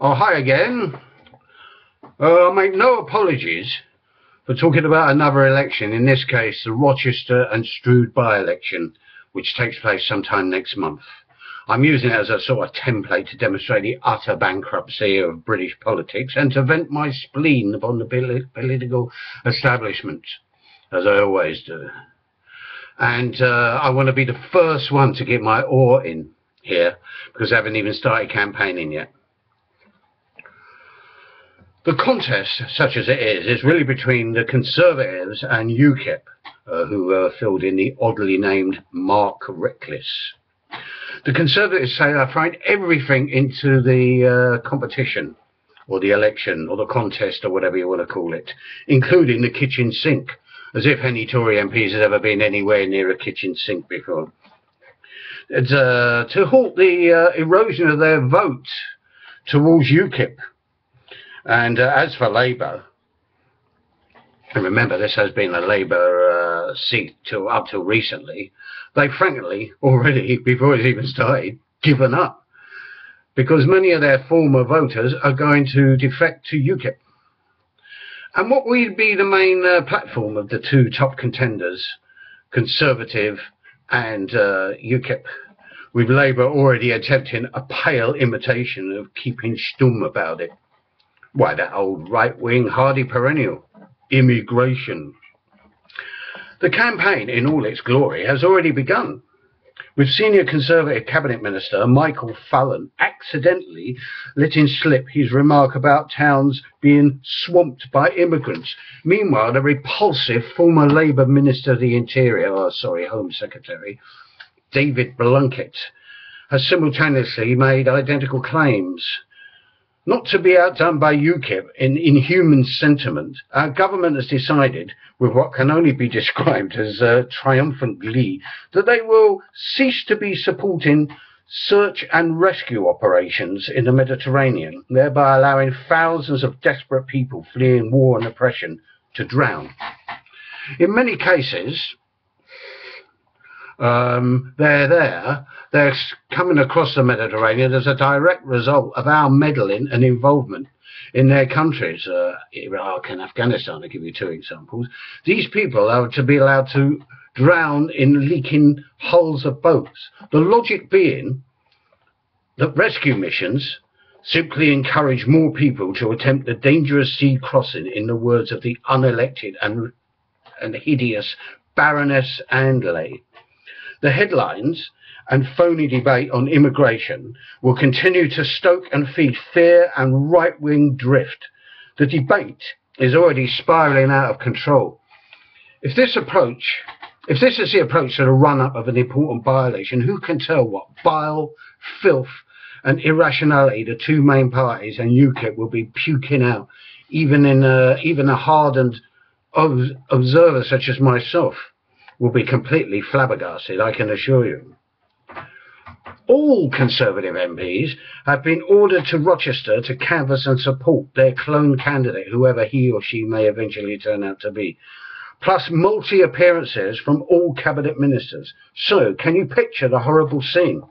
Oh, hi again. I make no apologies for talking about another election, in this case the Rochester and Strood Bile Election, which takes place sometime next month. I'm using it as a sort of template to demonstrate the utter bankruptcy of British politics and to vent my spleen upon the political establishment, as I always do. And I want to be the first one to get my oar in here, because I haven't even started campaigning yet. The contest, such as it is really between the Conservatives and UKIP, who filled in the oddly named Mark Reckless. The Conservatives say they're throwing everything into the competition, or the election, or the contest, or whatever you want to call it, including the kitchen sink, as if any Tory MPs has ever been anywhere near a kitchen sink before. It's to halt the erosion of their vote towards UKIP. And as for Labour, and remember this has been a Labour seat up till recently, they frankly already, before it's even started, given up, because many of their former voters are going to defect to UKIP. And what will be the main platform of the two top contenders, Conservative and UKIP, with Labour already attempting a pale imitation of keeping stum about it? Why, that old right-wing hardy perennial, immigration. The campaign in all its glory has already begun, with senior Conservative Cabinet Minister Michael Fallon accidentally letting slip his remark about towns being swamped by immigrants. Meanwhile, the repulsive former Labour Minister of the Interior, Home Secretary, David Blunkett, has simultaneously made identical claims. Not to be outdone by UKIP in inhuman sentiment, our government has decided, with what can only be described as triumphant glee, that they will cease to be supporting search and rescue operations in the Mediterranean, thereby allowing thousands of desperate people fleeing war and oppression to drown. In many cases, they're coming across the Mediterranean as a direct result of our meddling and involvement in their countries, Iraq and Afghanistan, to give you two examples. These people are to be allowed to drown in leaking hulls of boats. The logic being that rescue missions simply encourage more people to attempt the dangerous sea crossing, in the words of the unelected and hideous Baroness Andley. The headlines and phony debate on immigration will continue to stoke and feed fear and right-wing drift. The debate is already spiralling out of control. If this is the approach to the run-up of an important by-election, who can tell what bile, filth and irrationality the two main parties and UKIP will be puking out, even a hardened observer such as myself will be completely flabbergasted, I can assure you. All Conservative MPs have been ordered to Rochester to canvass and support their clone candidate, whoever he or she may eventually turn out to be, plus multi-appearances from all cabinet ministers. So, can you picture the horrible scene?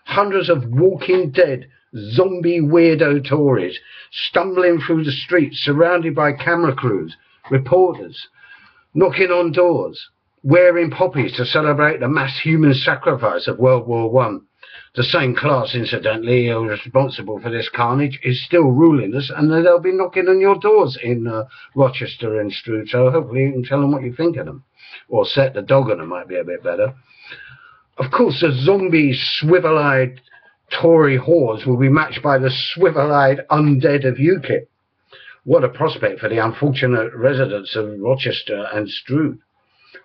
Hundreds of walking dead, zombie weirdo Tories stumbling through the streets, surrounded by camera crews, reporters, knocking on doors, wearing poppies to celebrate the mass human sacrifice of World War I. The same class, incidentally, responsible for this carnage is still ruling us, and they'll be knocking on your doors in Rochester and Strood, so hopefully you can tell them what you think of them. Or set the dog on them might be a bit better. Of course, the zombie, swivel-eyed Tory hordes will be matched by the swivel-eyed undead of UKIP. What a prospect for the unfortunate residents of Rochester and Strood.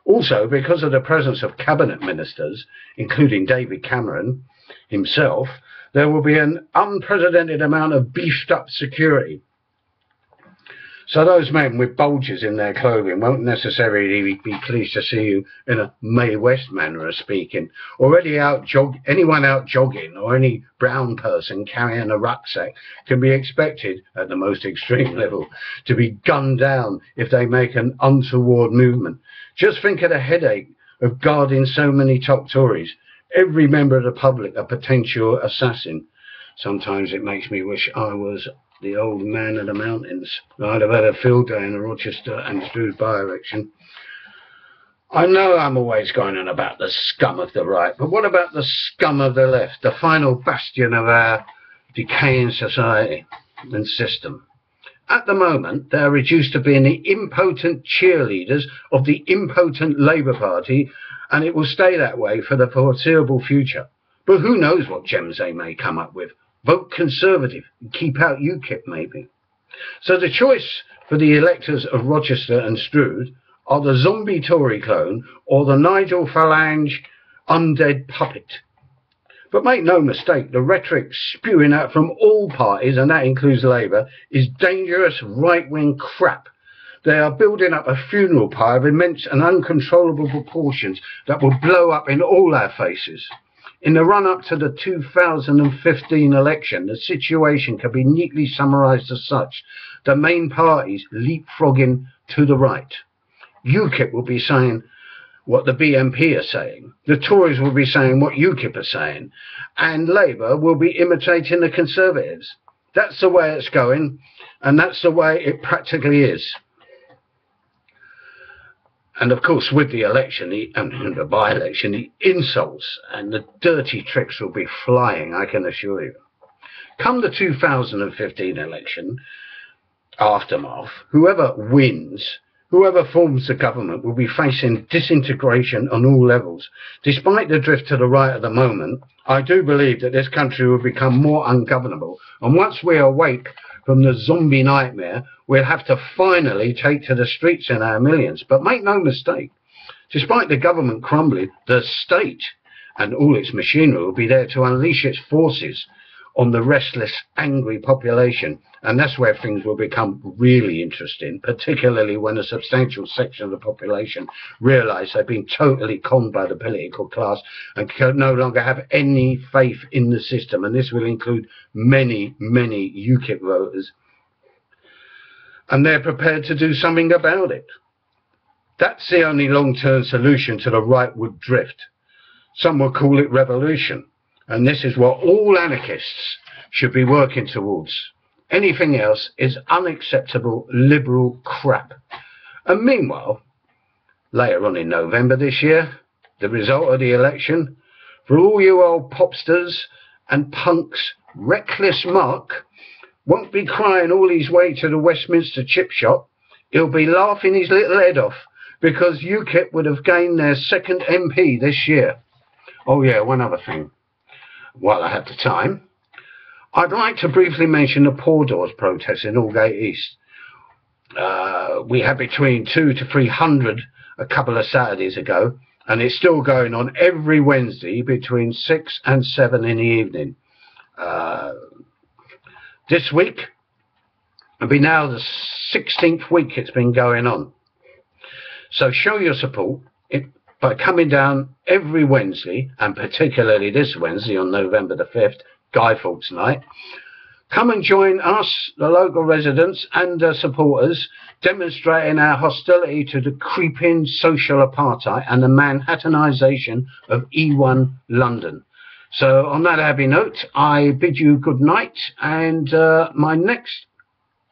Also, because of the presence of cabinet ministers, including David Cameron himself, there will be an unprecedented amount of beefed-up security. So those men with bulges in their clothing won't necessarily be pleased to see you in a Mae West manner of speaking. Anyone out jogging or any brown person carrying a rucksack can be expected, at the most extreme level, to be gunned down if they make an untoward movement. Just think of the headache of guarding so many top Tories, every member of the public a potential assassin. Sometimes it makes me wish I was the old man of the mountains. I'd have had a field day in the Rochester and Strood Bile Election. I know I'm always going on about the scum of the right, but what about the scum of the left, the final bastion of our decaying society and system? At the moment, they are reduced to being the impotent cheerleaders of the impotent Labour Party, and it will stay that way for the foreseeable future. But who knows what gems they may come up with? Vote Conservative and keep out UKIP, maybe. So the choice for the electors of Rochester and Strood are the zombie Tory clone or the Nigel Farage undead puppet. But make no mistake, the rhetoric spewing out from all parties, and that includes Labour, is dangerous right-wing crap. They are building up a funeral pyre of immense and uncontrollable proportions that will blow up in all our faces. In the run-up to the 2015 election, the situation can be neatly summarised as such: the main parties leapfrogging to the right. UKIP will be saying what the BNP are saying, the Tories will be saying what UKIP are saying, and Labour will be imitating the Conservatives. That's the way it's going, and that's the way it practically is. And of course, with the election, the by-election, the insults and the dirty tricks will be flying, I can assure you. Come the 2015 election aftermath, whoever wins, whoever forms the government, will be facing disintegration on all levels. Despite the drift to the right at the moment, I do believe that this country will become more ungovernable. And once we awake from the zombie nightmare, we'll have to finally take to the streets in our millions. But make no mistake, despite the government crumbling, the state and all its machinery will be there to unleash its forces on the restless, angry population. And that's where things will become really interesting, particularly when a substantial section of the population realise they've been totally conned by the political class and can no longer have any faith in the system. And this will include many, many UKIP voters. And they're prepared to do something about it. That's the only long-term solution to the rightward drift. Some will call it revolution. And this is what all anarchists should be working towards. Anything else is unacceptable liberal crap. And meanwhile, later on in November this year, the result of the election, for all you old popsters and punks, reckless Mark won't be crying all his way to the Westminster chip shop. He'll be laughing his little head off because UKIP would have gained their second MP this year. Oh yeah, one other thing. While I have the time, I'd like to briefly mention the Poor Doors protest in Aldgate East. We had between 200 to 300 a couple of Saturdays ago, and it's still going on every Wednesday between 6 and 7 in the evening. This week, it'll be now the 16th week it's been going on. So show your support by coming down every Wednesday, and particularly this Wednesday on November the 5th, Guy Fawkes night. Come and join us, the local residents and supporters, demonstrating our hostility to the creeping social apartheid and the Manhattanisation of E1 London. So on that happy note, I bid you good night, and my next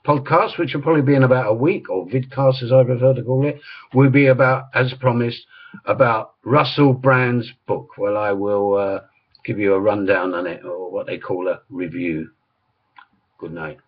podcast, which will probably be in about a week, or vidcast as I prefer to call it, will be about, as promised, about Russell Brand's book. Well, I will give you a rundown on it, or what they call a review. Good night.